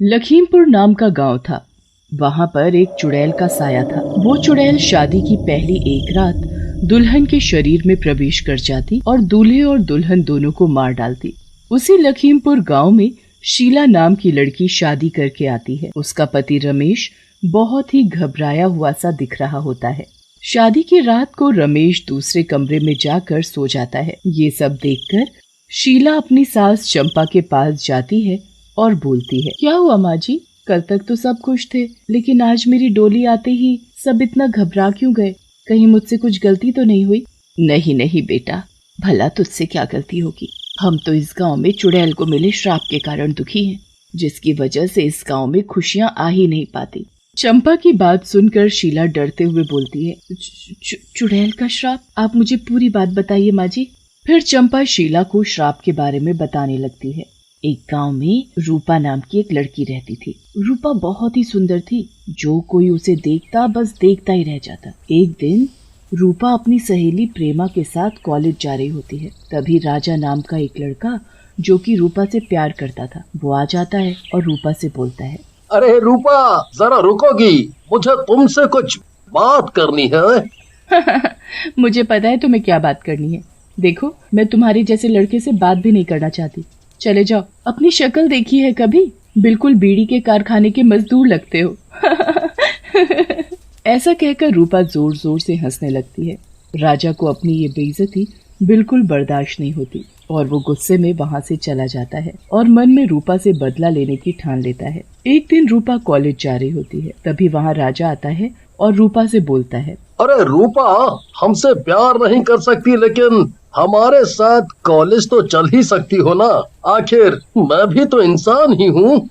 लखीमपुर नाम का गांव था। वहां पर एक चुड़ैल का साया था। वो चुड़ैल शादी की पहली एक रात दुल्हन के शरीर में प्रवेश कर जाती और दूल्हे और दुल्हन दोनों को मार डालती। उसी लखीमपुर गांव में शीला नाम की लड़की शादी करके आती है। उसका पति रमेश बहुत ही घबराया हुआ सा दिख रहा होता है। शादी की रात को रमेश दूसरे कमरे में जाकर सो जाता है। ये सब देखकर शीला अपनी सास चंपा के पास जाती है और बोलती है, क्या हुआ माँ जी? कल तक तो सब खुश थे, लेकिन आज मेरी डोली आते ही सब इतना घबरा क्यों गए? कहीं मुझसे कुछ गलती तो नहीं हुई? नहीं नहीं बेटा, भला तुझसे क्या गलती होगी? हम तो इस गांव में चुड़ैल को मिले श्राप के कारण दुखी हैं, जिसकी वजह से इस गांव में खुशियां आ ही नहीं पाती। चंपा की बात सुनकर शीला डरते हुए बोलती है, चुड़ैल का श्राप? आप मुझे पूरी बात बताइए माँ जी। फिर चंपा शीला को श्राप के बारे में बताने लगती है। एक गांव में रूपा नाम की एक लड़की रहती थी। रूपा बहुत ही सुंदर थी। जो कोई उसे देखता बस देखता ही रह जाता। एक दिन रूपा अपनी सहेली प्रेमा के साथ कॉलेज जा रही होती है। तभी राजा नाम का एक लड़का जो कि रूपा से प्यार करता था, वो आ जाता है और रूपा से बोलता है, अरे रूपा, जरा रुकोगी? मुझे तुमसे कुछ बात करनी है। मुझे पता है तुम्हें क्या बात करनी है। देखो, मैं तुम्हारे जैसे लड़के से बात भी नहीं करना चाहती। चले जाओ। अपनी शक्ल देखी है कभी? बिल्कुल बीड़ी के कारखाने के मजदूर लगते हो। ऐसा कहकर रूपा जोर जोर से हंसने लगती है। राजा को अपनी ये बेइज्जती बिल्कुल बर्दाश्त नहीं होती और वो गुस्से में वहाँ से चला जाता है और मन में रूपा से बदला लेने की ठान लेता है। एक दिन रूपा कॉलेज जा रही होती है। तभी वहाँ राजा आता है और रूपा से बोलता है, अरे रूपा, हमसे प्यार नहीं कर सकती, लेकिन हमारे साथ कॉलेज तो चल ही सकती हो ना? आखिर मैं भी तो इंसान ही हूँ।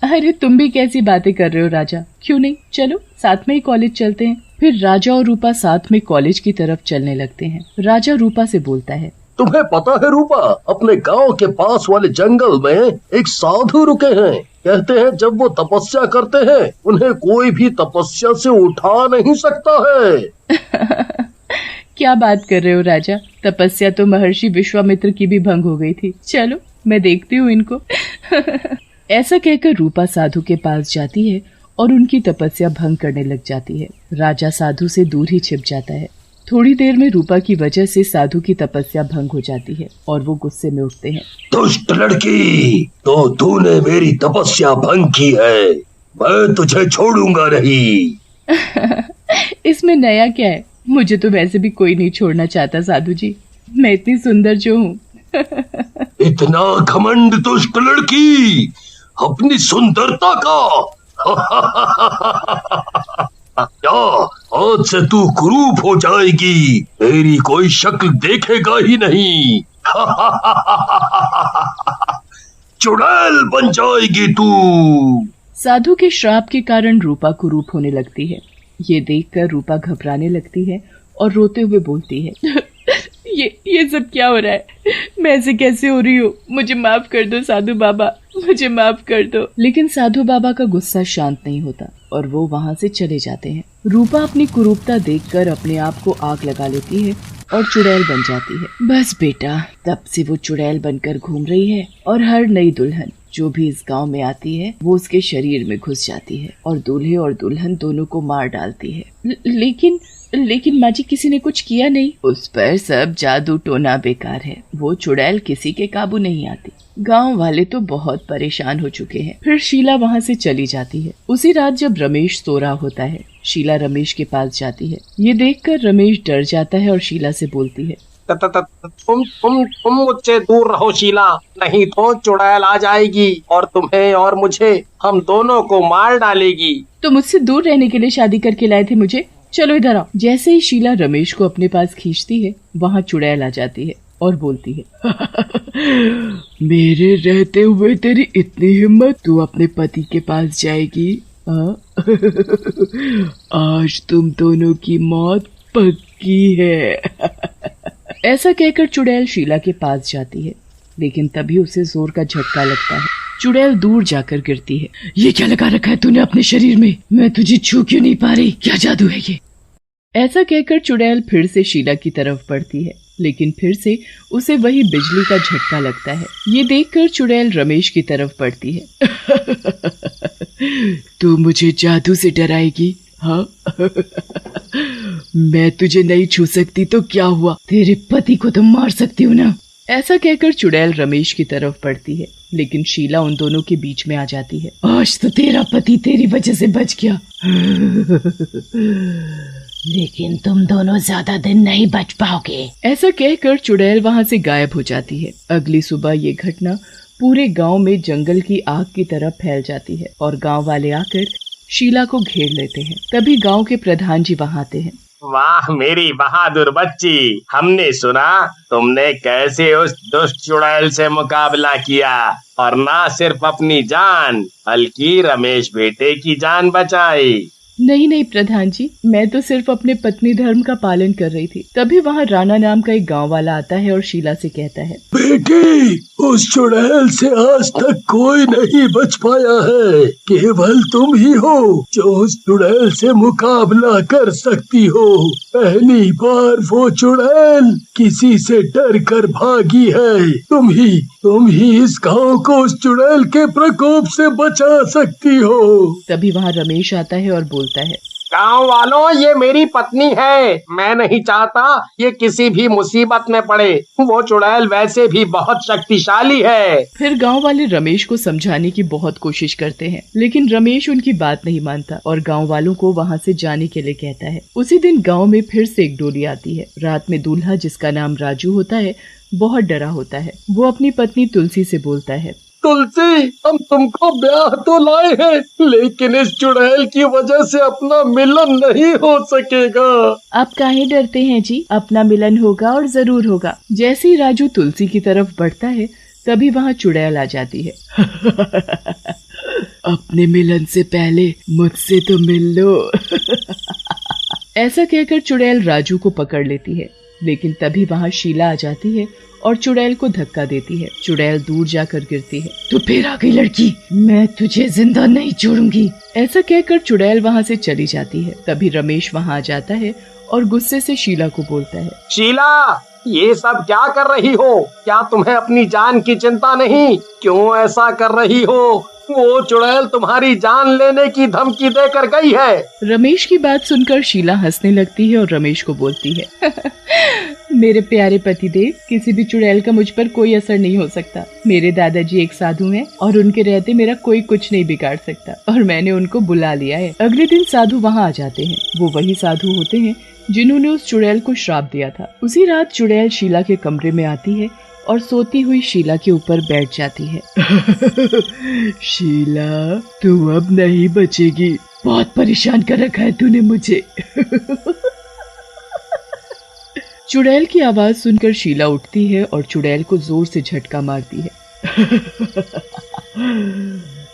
अरे तुम भी कैसी बातें कर रहे हो राजा? क्यों नहीं, चलो साथ में ही कॉलेज चलते हैं। फिर राजा और रूपा साथ में कॉलेज की तरफ चलने लगते हैं। राजा रूपा से बोलता है, तुम्हें पता है रूपा, अपने गांव के पास वाले जंगल में एक साधु रुके हैं। कहते हैं जब वो तपस्या करते हैं उन्हें कोई भी तपस्या से उठा नहीं सकता है। क्या बात कर रहे हो राजा? तपस्या तो महर्षि विश्वामित्र की भी भंग हो गई थी। चलो मैं देखती हूँ इनको। ऐसा कहकर रूपा साधु के पास जाती है और उनकी तपस्या भंग करने लग जाती है। राजा साधु से दूर ही छिप जाता है। थोड़ी देर में रूपा की वजह से साधु की तपस्या भंग हो जाती है और वो गुस्से में उठते हैं। दुष्ट लड़की, तो तूने मेरी तपस्या भंग की है, मैं तुझे छोड़ूंगा नहीं। इसमें नया क्या है? मुझे तो वैसे भी कोई नहीं छोड़ना चाहता साधु जी, मैं इतनी सुंदर जो हूँ। इतना घमंड दुष्ट लड़की, अपनी सुंदरता का। क्या आज से तू कुरूप हो जाएगी, मेरी कोई शक्ल देखेगा ही नहीं। चुड़ैल बन जाएगी तू। साधु के श्राप के कारण रूपा कुरूप होने लगती है। ये देखकर रूपा घबराने लगती है और रोते हुए बोलती है, ये सब क्या हो रहा है? मैं ऐसे कैसे हो रही हूँ? मुझे माफ कर दो साधु बाबा, मुझे माफ कर दो। लेकिन साधु बाबा का गुस्सा शांत नहीं होता और वो वहाँ से चले जाते हैं। रूपा अपनी कुरूपता देखकर अपने आप को आग लगा लेती है और चुड़ैल बन जाती है। बस बेटा, तब से वो चुड़ैल बनकर घूम रही है और हर नई दुल्हन जो भी इस गांव में आती है वो उसके शरीर में घुस जाती है और दूल्हे और दुल्हन दोनों को मार डालती है। लेकिन माँ जी, किसी ने कुछ किया नहीं। उस पर सब जादू टोना बेकार है। वो चुड़ैल किसी के काबू नहीं आती। गांव वाले तो बहुत परेशान हो चुके हैं। फिर शीला वहाँ से चली जाती है। उसी रात जब रमेश सो रहा होता है, शीला रमेश के पास जाती है। ये देखकर रमेश डर जाता है और शीला से बोलती है, तुम मुझसे दूर रहो शीला, नहीं तो चुड़ैल आ जाएगी और तुम्हें और मुझे, हम दोनों को मार डालेगी। तो मुझसे दूर रहने के लिए शादी करके लाए थे मुझे? चलो इधर आओ। जैसे ही शीला रमेश को अपने पास खींचती है, वहाँ चुड़ैल आ जाती है और बोलती है, मेरे रहते हुए तेरी इतनी हिम्मत, तू अपने पति के पास जाएगी? आज तुम दोनों की मौत पक्की है। ऐसा कहकर चुड़ैल शीला के पास जाती है, लेकिन तभी उसे जोर का झटका लगता है। चुड़ैल दूर जाकर गिरती है। ये क्या लगा रखा है तूने अपने शरीर में? मैं तुझे छू क्यों नहीं पा रही? क्या जादू है ये? ऐसा कहकर चुड़ैल फिर से शीला की तरफ बढ़ती है। लेकिन फिर से उसे वही बिजली का झटका लगता है। ये देखकर चुड़ैल रमेश की तरफ बढ़ती है। तू मुझे जादू से डराएगी? हाँ। मैं तुझे नहीं छू सकती तो क्या हुआ, तेरे पति को तो मार सकती हूँ ना। ऐसा कहकर चुड़ैल रमेश की तरफ बढ़ती है, लेकिन शीला उन दोनों के बीच में आ जाती है। आज तो तेरा पति तेरी वजह से बच गया। लेकिन तुम दोनों ज्यादा दिन नहीं बच पाओगे। ऐसा कहकर चुड़ैल वहाँ से गायब हो जाती है। अगली सुबह ये घटना पूरे गांव में जंगल की आग की तरह फैल जाती है और गांव वाले आकर शीला को घेर लेते हैं। तभी गांव के प्रधान जी वहाँ आते हैं। वाह मेरी बहादुर बच्ची, हमने सुना तुमने कैसे उस दुष्ट चुड़ैल से मुकाबला किया और ना सिर्फ अपनी जान बल्कि रमेश बेटे की जान बचाई। नहीं प्रधान जी, मैं तो सिर्फ अपने पत्नी धर्म का पालन कर रही थी। तभी वहाँ राणा नाम का एक गांव वाला आता है और शीला से कहता है, बेटी, उस चुड़ैल से आज तक कोई नहीं बच पाया है। केवल तुम ही हो जो उस चुड़ैल से मुकाबला कर सकती हो। पहली बार वो चुड़ैल किसी से डर कर भागी है। तुम ही इस गांव को उस चुड़ैल के प्रकोप से बचा सकती हो। तभी वहाँ रमेश आता है और बोलता है, गांव वालों, ये मेरी पत्नी है। मैं नहीं चाहता ये किसी भी मुसीबत में पड़े। वो चुड़ैल वैसे भी बहुत शक्तिशाली है। फिर गांव वाले रमेश को समझाने की बहुत कोशिश करते हैं, लेकिन रमेश उनकी बात नहीं मानता और गांव वालों को वहां से जाने के लिए कहता है। उसी दिन गांव में फिर से एक डोली आती है। रात में दूल्हा, जिसका नाम राजू होता है, बहुत डरा होता है। वो अपनी पत्नी तुलसी से बोलता है, तुलसी, हम तुमको ब्याह तो लाए हैं, लेकिन इस चुड़ैल की वजह से अपना मिलन नहीं हो सकेगा। आप काहे डरते हैं जी, अपना मिलन होगा और जरूर होगा। जैसे ही राजू तुलसी की तरफ बढ़ता है, तभी वहाँ चुड़ैल आ जाती है। अपने मिलन से पहले मुझसे तो मिल लो। ऐसा कहकर चुड़ैल राजू को पकड़ लेती है, लेकिन तभी वहाँ शीला आ जाती है और चुड़ैल को धक्का देती है। चुड़ैल दूर जाकर गिरती है। तो फिर आ गई लड़की, मैं तुझे जिंदा नहीं छोड़ूंगी। ऐसा कहकर चुड़ैल वहाँ से चली जाती है। तभी रमेश वहाँ आ जाता है और गुस्से से शीला को बोलता है, शीला, ये सब क्या कर रही हो? क्या तुम्हें अपनी जान की चिंता नहीं? क्यों ऐसा कर रही हो? वो चुड़ैल तुम्हारी जान लेने की धमकी देकर गई है। रमेश की बात सुनकर शीला हंसने लगती है और रमेश को बोलती है, मेरे प्यारे पतिदेव, किसी भी चुड़ैल का मुझ पर कोई असर नहीं हो सकता। मेरे दादाजी एक साधु हैं और उनके रहते मेरा कोई कुछ नहीं बिगाड़ सकता, और मैंने उनको बुला लिया है। अगले दिन साधु वहाँ आ जाते हैं। वो वही साधु होते हैं जिन्होंने उस चुड़ैल को श्राप दिया था। उसी रात चुड़ैल शीला के कमरे में आती है और सोती हुई शीला के ऊपर बैठ जाती है। शीला, तू अब नहीं बचेगी। बहुत परेशान कर रखा है तूने मुझे। चुड़ैल की आवाज सुनकर शीला उठती है और चुड़ैल को जोर से झटका मारती है।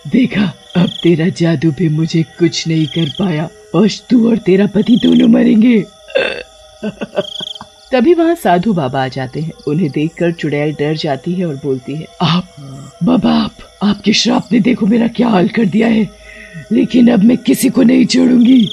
देखा, अब तेरा जादू भी मुझे कुछ नहीं कर पाया। आज तू और तेरा पति दोनों मरेंगे। तभी वहाँ साधु बाबा आ जाते हैं। उन्हें देखकर चुड़ैल डर जाती है और बोलती है, बाबा, आपके श्राप ने देखो मेरा क्या हाल कर दिया है, लेकिन अब मैं किसी को नहीं छोड़ूंगी।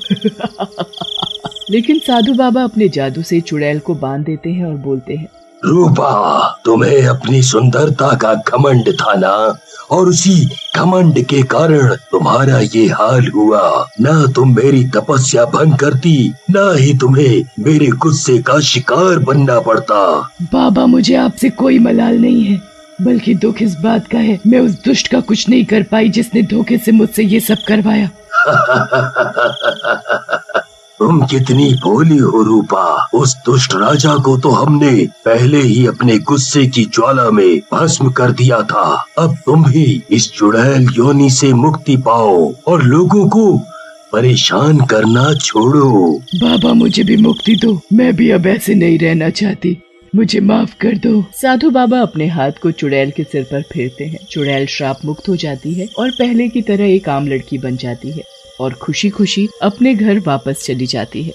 लेकिन साधु बाबा अपने जादू से चुड़ैल को बांध देते हैं और बोलते हैं, रूपा, तुम्हें अपनी सुंदरता का घमंड था ना, और उसी घमंड के कारण तुम्हारा ये हाल हुआ। ना तुम मेरी तपस्या भंग करती, ना ही तुम्हें मेरे गुस्से का शिकार बनना पड़ता। बाबा, मुझे आपसे कोई मलाल नहीं है, बल्कि दुख इस बात का है, मैं उस दुष्ट का कुछ नहीं कर पाई जिसने धोखे से मुझसे ये सब करवाया। तुम कितनी भोली हो रूपा। उस दुष्ट राजा को तो हमने पहले ही अपने गुस्से की ज्वाला में भस्म कर दिया था। अब तुम ही इस चुड़ैल योनि से मुक्ति पाओ और लोगों को परेशान करना छोड़ो। बाबा, मुझे भी मुक्ति दो, मैं भी अब ऐसे नहीं रहना चाहती, मुझे माफ कर दो। साधु बाबा अपने हाथ को चुड़ैल के सिर पर फेरते हैं। चुड़ैल श्राप मुक्त हो जाती है और पहले की तरह एक आम लड़की बन जाती है और खुशी खुशी अपने घर वापस चली जाती है।